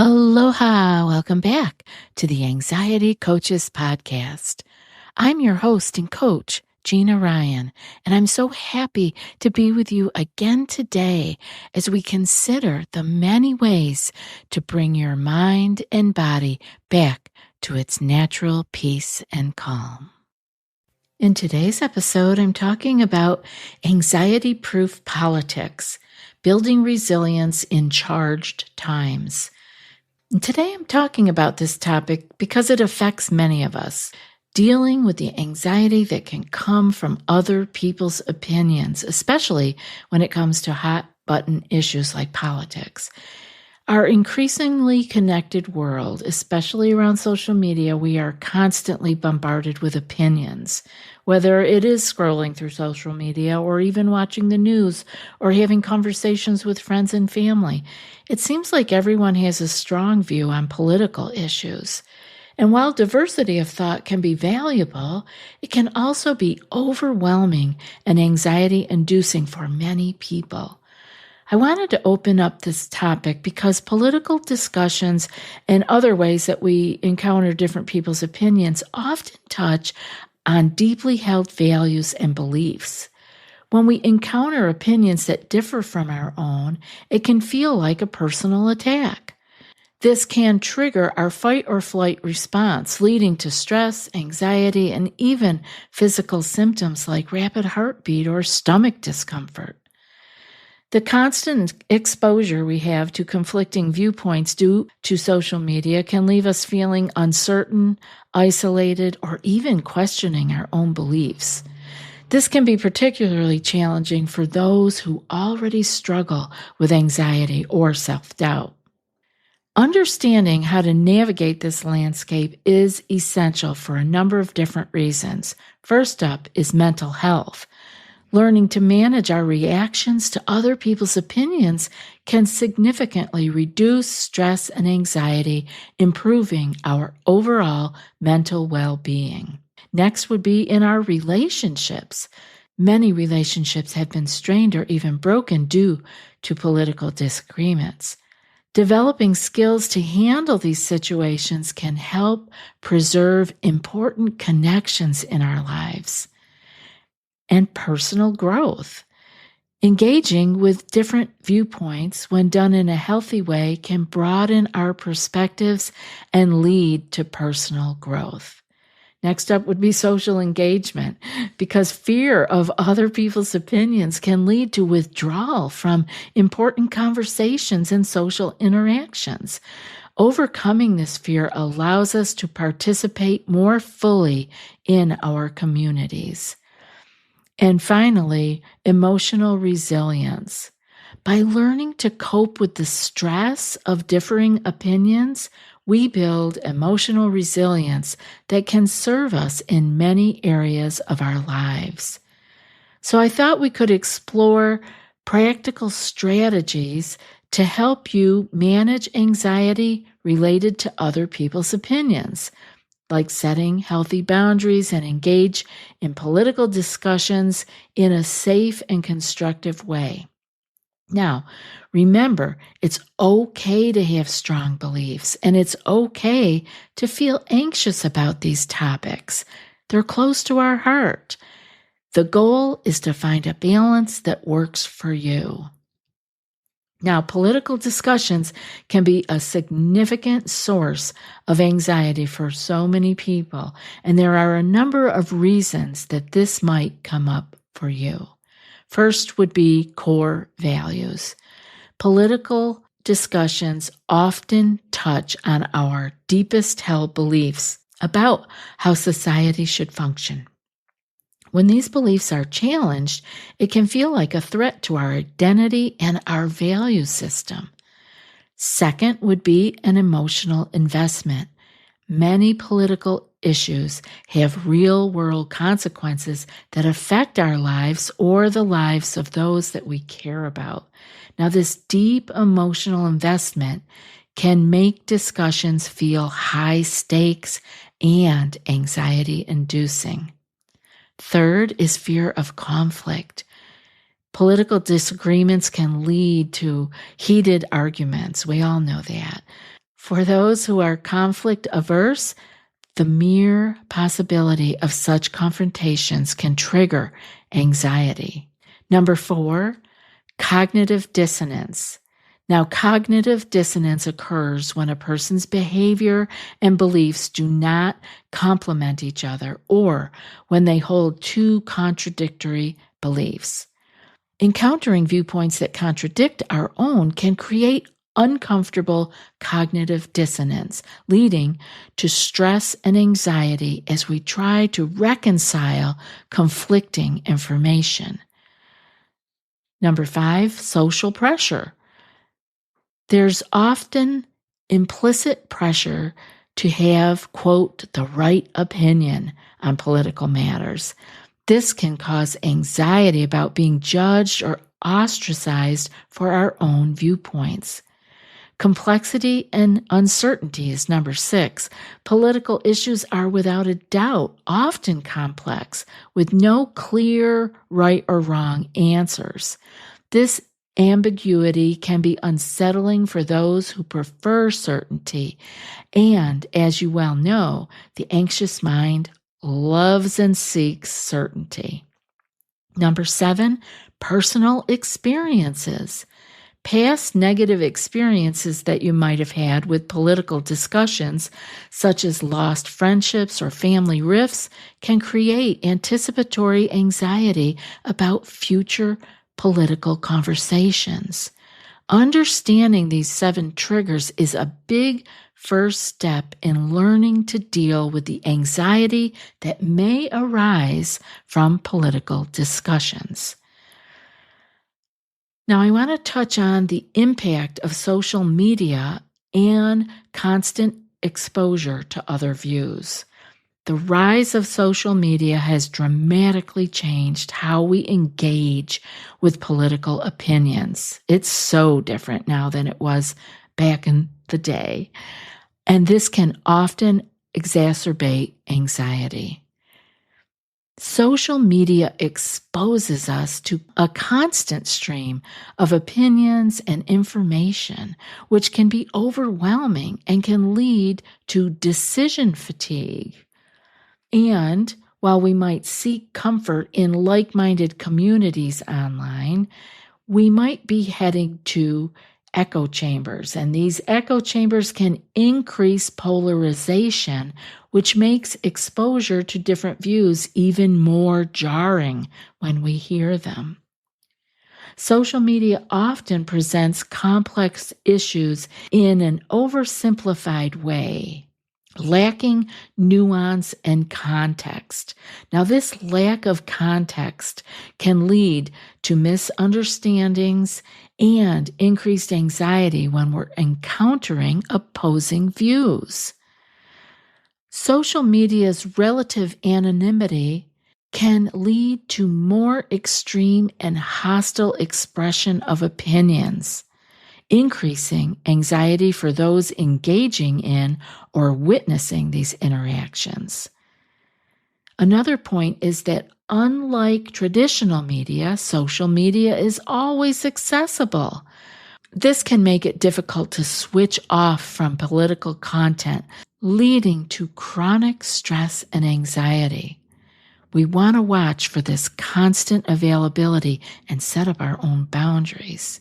Aloha! Welcome back to the Anxiety Coaches Podcast. I'm your host and coach, Gina Ryan, and I'm so happy to be with you again today as we consider the many ways to bring your mind and body back to its natural peace and calm. In today's episode, I'm talking about anxiety-proof politics, building resilience in charged times. And today I'm talking about this topic because it affects many of us, dealing with the anxiety that can come from other people's opinions, especially when it comes to hot-button issues like politics. Our increasingly connected world, especially around social media, we are constantly bombarded with opinions, whether it is scrolling through social media or even watching the news or having conversations with friends and family. It seems like everyone has a strong view on political issues. And while diversity of thought can be valuable, it can also be overwhelming and anxiety-inducing for many people. I wanted to open up this topic because political discussions and other ways that we encounter different people's opinions often touch on deeply held values and beliefs. When we encounter opinions that differ from our own, it can feel like a personal attack. This can trigger our fight or flight response, leading to stress, anxiety, and even physical symptoms like rapid heartbeat or stomach discomfort. The constant exposure we have to conflicting viewpoints due to social media can leave us feeling uncertain, isolated, or even questioning our own beliefs. This can be particularly challenging for those who already struggle with anxiety or self-doubt. Understanding how to navigate this landscape is essential for a number of different reasons. First up is mental health. Learning to manage our reactions to other people's opinions can significantly reduce stress and anxiety, improving our overall mental well-being. Next would be in our relationships. Many relationships have been strained or even broken due to political disagreements. Developing skills to handle these situations can help preserve important connections in our lives. And personal growth. Engaging with different viewpoints when done in a healthy way can broaden our perspectives and lead to personal growth. Next up would be social engagement, because fear of other people's opinions can lead to withdrawal from important conversations and social interactions. Overcoming this fear allows us to participate more fully in our communities. And finally, emotional resilience. By learning to cope with the stress of differing opinions, we build emotional resilience that can serve us in many areas of our lives. So I thought we could explore practical strategies to help you manage anxiety related to other people's opinions, like setting healthy boundaries and engage in political discussions in a safe and constructive way. Now, remember, it's okay to have strong beliefs, and it's okay to feel anxious about these topics. They're close to our heart. The goal is to find a balance that works for you. Now, political discussions can be a significant source of anxiety for so many people, and there are a number of reasons that this might come up for you. First would be core values. Political discussions often touch on our deepest held beliefs about how society should function. When these beliefs are challenged, it can feel like a threat to our identity and our value system. Second would be an emotional investment. Many political issues have real-world consequences that affect our lives or the lives of those that we care about. Now, this deep emotional investment can make discussions feel high stakes and anxiety-inducing. Third is fear of conflict. Political disagreements can lead to heated arguments. We all know that. For those who are conflict averse, the mere possibility of such confrontations can trigger anxiety. Number 4, cognitive dissonance. Now, cognitive dissonance occurs when a person's behavior and beliefs do not complement each other or when they hold two contradictory beliefs. Encountering viewpoints that contradict our own can create uncomfortable cognitive dissonance, leading to stress and anxiety as we try to reconcile conflicting information. Number 5, social pressure. There's often implicit pressure to have, quote, the right opinion on political matters. This can cause anxiety about being judged or ostracized for our own viewpoints. Complexity and uncertainty is number 6. Political issues are without a doubt often complex with no clear right or wrong answers. This ambiguity can be unsettling for those who prefer certainty. And as you well know, the anxious mind loves and seeks certainty. Number 7, personal experiences. Past negative experiences that you might have had with political discussions, such as lost friendships or family rifts, can create anticipatory anxiety about future political conversations. Understanding these 7 triggers is a big first step in learning to deal with the anxiety that may arise from political discussions. Now, I want to touch on the impact of social media and constant exposure to other views. The rise of social media has dramatically changed how we engage with political opinions. It's so different now than it was back in the day. And this can often exacerbate anxiety. Social media exposes us to a constant stream of opinions and information, which can be overwhelming and can lead to decision fatigue. And while we might seek comfort in like-minded communities online, we might be heading to echo chambers, and these echo chambers can increase polarization, which makes exposure to different views even more jarring when we hear them. Social media often presents complex issues in an oversimplified way, lacking nuance and context. Now, this lack of context can lead to misunderstandings and increased anxiety when we're encountering opposing views. Social media's relative anonymity can lead to more extreme and hostile expression of opinions, increasing anxiety for those engaging in or witnessing these interactions. Another point is that unlike traditional media, social media is always accessible. This can make it difficult to switch off from political content, leading to chronic stress and anxiety. We want to watch for this constant availability and set up our own boundaries.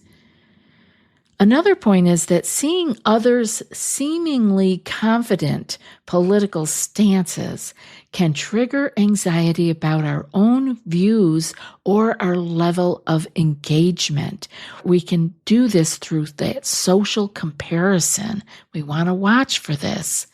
Another point is that seeing others' seemingly confident political stances can trigger anxiety about our own views or our level of engagement. We can do this through that social comparison. We want to watch for this.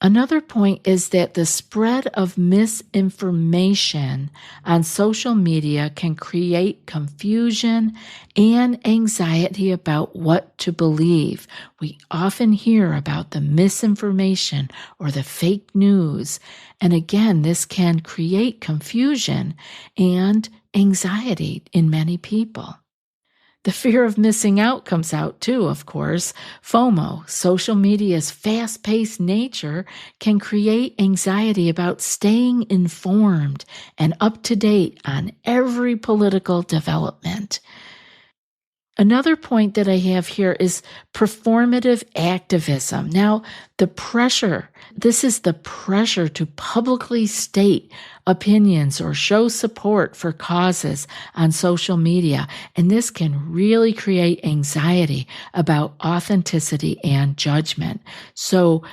Another point is that the spread of misinformation on social media can create confusion and anxiety about what to believe. We often hear about the misinformation or the fake news, and again, this can create confusion and anxiety in many people. The fear of missing out comes out too, of course. FOMO, social media's fast-paced nature, can create anxiety about staying informed and up to date on every political development. Another point that I have here is performative activism. Now, this is the pressure to publicly state opinions or show support for causes on social media. And this can really create anxiety about authenticity and judgment. So,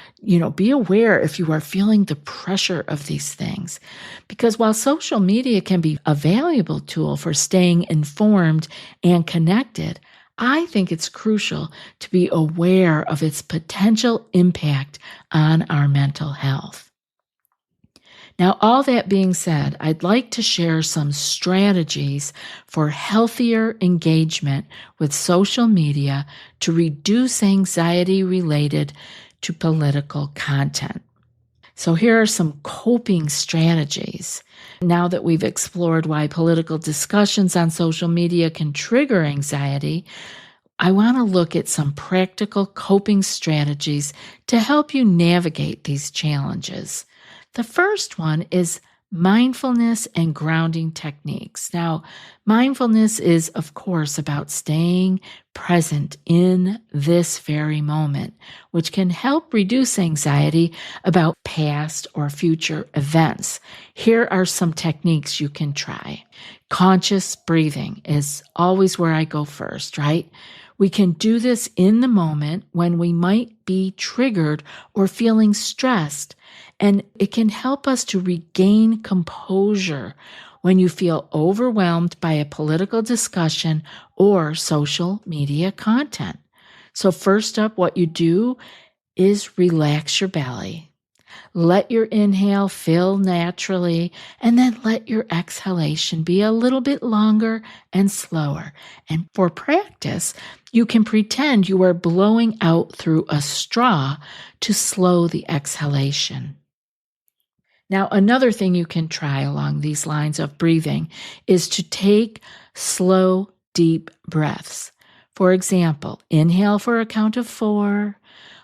be aware if you are feeling the pressure of these things. Because while social media can be a valuable tool for staying informed and connected, I think it's crucial to be aware of its potential impact on our mental health. Now, all that being said, I'd like to share some strategies for healthier engagement with social media to reduce anxiety related to political content. So here are some coping strategies. Now that we've explored why political discussions on social media can trigger anxiety, I want to look at some practical coping strategies to help you navigate these challenges. The first one is mindfulness and grounding techniques. Now, mindfulness is, of course, about staying present in this very moment, which can help reduce anxiety about past or future events. Here are some techniques you can try. Conscious breathing is always where I go first, right? We can do this in the moment when we might be triggered or feeling stressed, and it can help us to regain composure when you feel overwhelmed by a political discussion or social media content. So first up, what you do is relax your belly. Let your inhale fill naturally, and then let your exhalation be a little bit longer and slower. And for practice, you can pretend you are blowing out through a straw to slow the exhalation. Now, another thing you can try along these lines of breathing is to take slow, deep breaths. For example, inhale for a count of 4,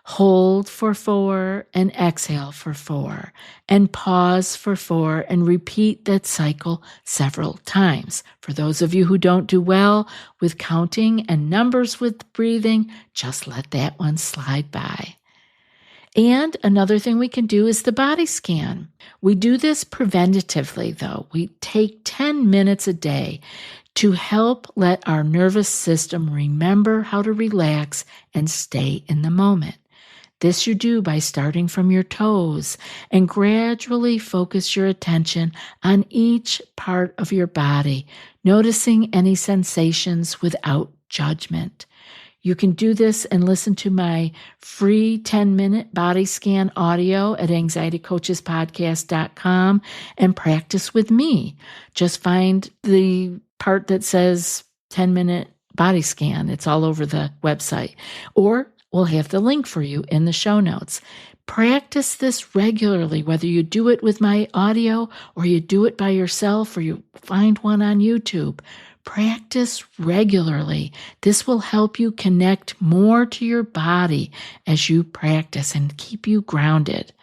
hold for 4, and exhale for 4, and pause for 4, and repeat that cycle several times. For those of you who don't do well with counting and numbers with breathing, just let that one slide by. And another thing we can do is the body scan. We do this preventatively, though. We take 10 minutes a day to help let our nervous system remember how to relax and stay in the moment. This you do by starting from your toes and gradually focus your attention on each part of your body, noticing any sensations without judgment. You can do this and listen to my free 10-minute body scan audio at anxietycoachespodcast.com and practice with me. Just find the part that says 10-minute body scan. It's all over the website. Or we'll have the link for you in the show notes. Practice this regularly, whether you do it with my audio or you do it by yourself or you find one on YouTube. Practice regularly. This will help you connect more to your body as you practice and keep you grounded.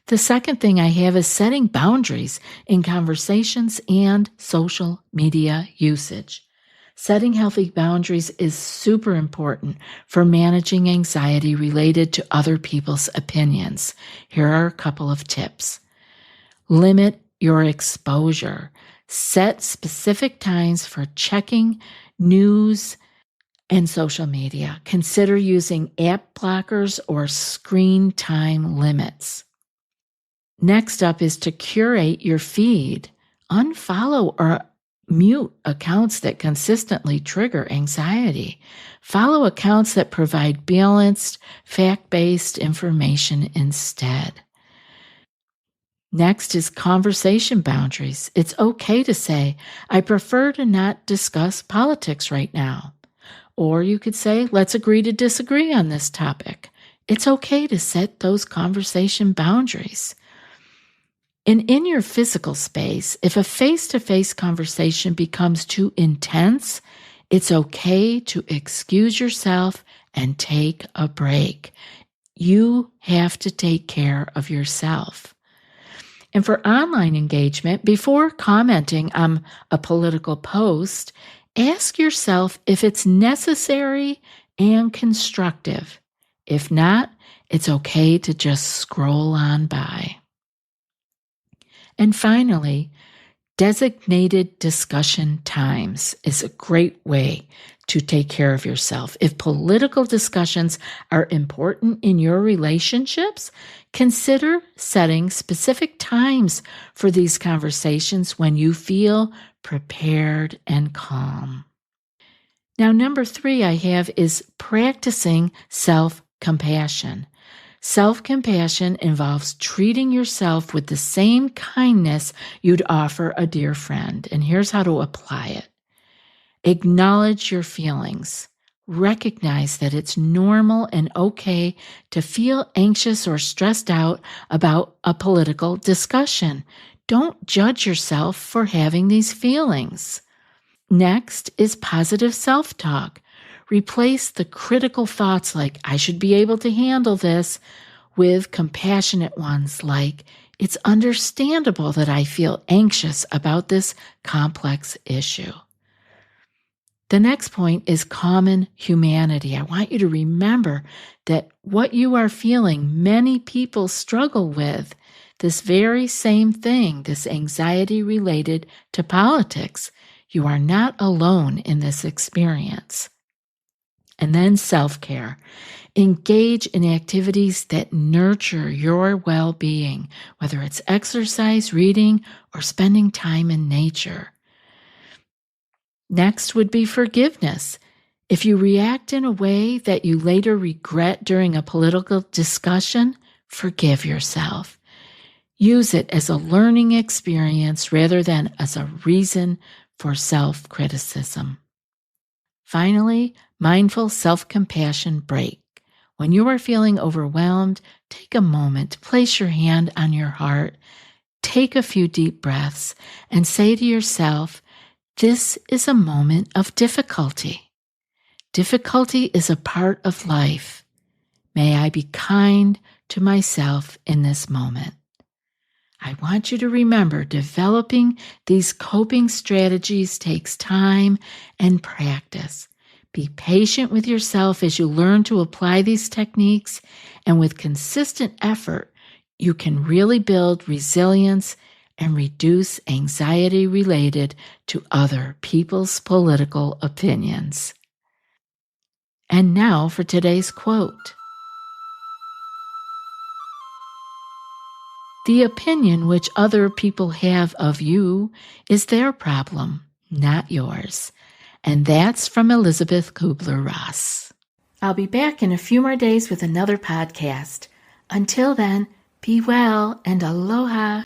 The second thing I have is setting boundaries in conversations and social media usage. Setting healthy boundaries is super important for managing anxiety related to other people's opinions. Here are a couple of tips. Limit your exposure. Set specific times for checking news and social media. Consider using app blockers or screen time limits. Next up is to curate your feed. Unfollow or mute accounts that consistently trigger anxiety. Follow accounts that provide balanced, fact-based information instead. Next is conversation boundaries. It's okay to say, I prefer to not discuss politics right now. Or you could say, let's agree to disagree on this topic. It's okay to set those conversation boundaries. And in your physical space, if a face-to-face conversation becomes too intense, it's okay to excuse yourself and take a break. You have to take care of yourself. And for online engagement, before commenting on a political post, Ask yourself if it's necessary and constructive. If not, it's okay to just scroll on by. And finally, designated discussion times is a great way to take care of yourself. If political discussions are important in your relationships, consider setting specific times for these conversations when you feel prepared and calm. Now, number 3 I have is practicing self-compassion. Self-compassion involves treating yourself with the same kindness you'd offer a dear friend. And here's how to apply it. Acknowledge your feelings. Recognize that it's normal and okay to feel anxious or stressed out about a political discussion. Don't judge yourself for having these feelings. Next is positive self-talk. Replace the critical thoughts like, I should be able to handle this, with compassionate ones like, it's understandable that I feel anxious about this complex issue. The next point is common humanity. I want you to remember that what you are feeling, many people struggle with this very same thing, this anxiety related to politics. You are not alone in this experience. And then self-care. Engage in activities that nurture your well-being, whether it's exercise, reading, or spending time in nature. Next would be forgiveness. If you react in a way that you later regret during a political discussion, forgive yourself. Use it as a learning experience rather than as a reason for self-criticism. Finally, mindful self-compassion break. When you are feeling overwhelmed, take a moment to place your hand on your heart, take a few deep breaths, and say to yourself, this is a moment of difficulty. Difficulty is a part of life. May I be kind to myself in this moment. I want you to remember developing these coping strategies takes time and practice. Be patient with yourself as you learn to apply these techniques, and with consistent effort, you can really build resilience and reduce anxiety related to other people's political opinions. And now for today's quote. The opinion which other people have of you is their problem, not yours. And that's from Elizabeth Kubler-Ross. I'll be back in a few more days with another podcast. Until then, be well and aloha.